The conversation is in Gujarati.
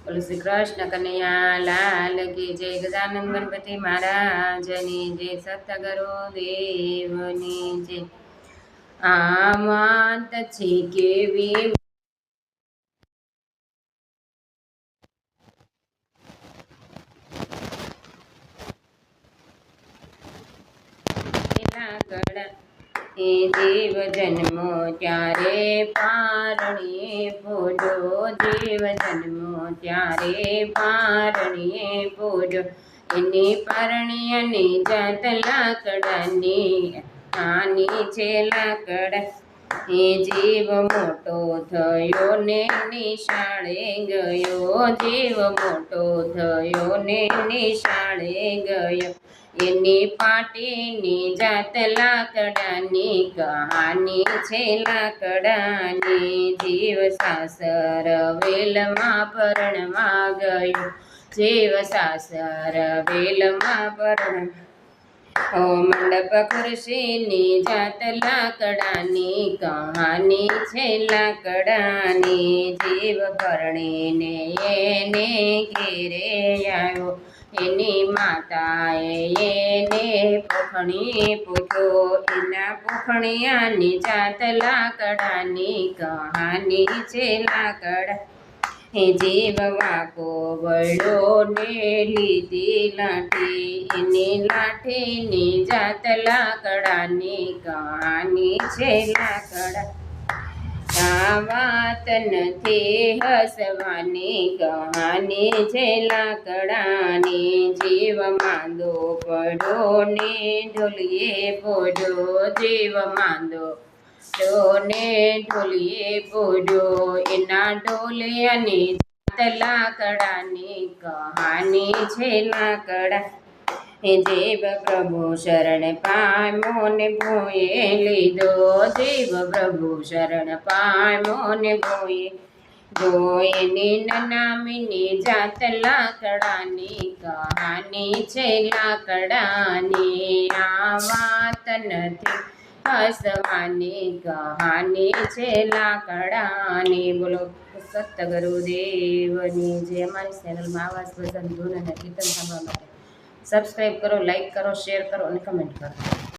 બોલો શ્રી કૃષ્ણ કનૈયા લાલ કી જય. ગજાનંદ ગણપતિ મહારાજની જય. સતગુરુ દેવની જય. આ વાત છે કેવી એ જીવ જન્મો ત્યારે પારણીએ પૂજો. જીવ જન્મો ત્યારે પારણીએ પૂજો. એની પરણીયની જાત લાકડાની આની છે લાકડા. એ જીવ મોટો થયો ને નિશાળે ગયો. જીવ મોટો થયો ને નિશાળે ગયો. એની પાટીની જાત લાકડાની કહાની છે લાકડાની. જીવ સાસર વેલમાં પરણવા ગયો. જીવ સાસર વેલમાં પરણવા ઓ મંડપ ખુરશીની જાત લાકડાની કહાની છે લાકડાની. જીવ પરણીને એને ઘેરે આવ્યો. એની માતાએ એને પોખણી પૂછ્યો. એના પોખણિયાની જાત લાકડાની કહાની છે લાકડા. એ જીવ વાકો વળ્યો ને લીધી લાઠી. એની લાઠીની જાત લાકડાની કહાની છે લાકડા. આ વાત નથી હસવાની કહાની છે લાકડાની. જીવ માંદો પડ્યો ને ઢોલીએ પોઢ્યો. જીવ માંદો ને ઢોલીએ પોઢ્યો. એના ઢોલિયાની જાત લાકડાની કહાની છે લાકડા. જીવ પ્રભુ શરણ પામ્યો ને ભોએ લીધો. જીવ પ્રભુ શરણ પામ્યો ને ભોએ જો. એની નનામીની જાત લાકડાની કહાની છે લાકડાની. આ વાત નથી હસવાની કહાની છે લાકડાની. બોલો સતગુરુ દેવની જે. અમારી ચેનલમાં આવાજ ભજન ધૂન અને કીર્તન સાંભળવા માટે સબસ્ક્રાઈબ કરો, લાઈક કરો, શેર કરો અને કમેન્ટ કરો.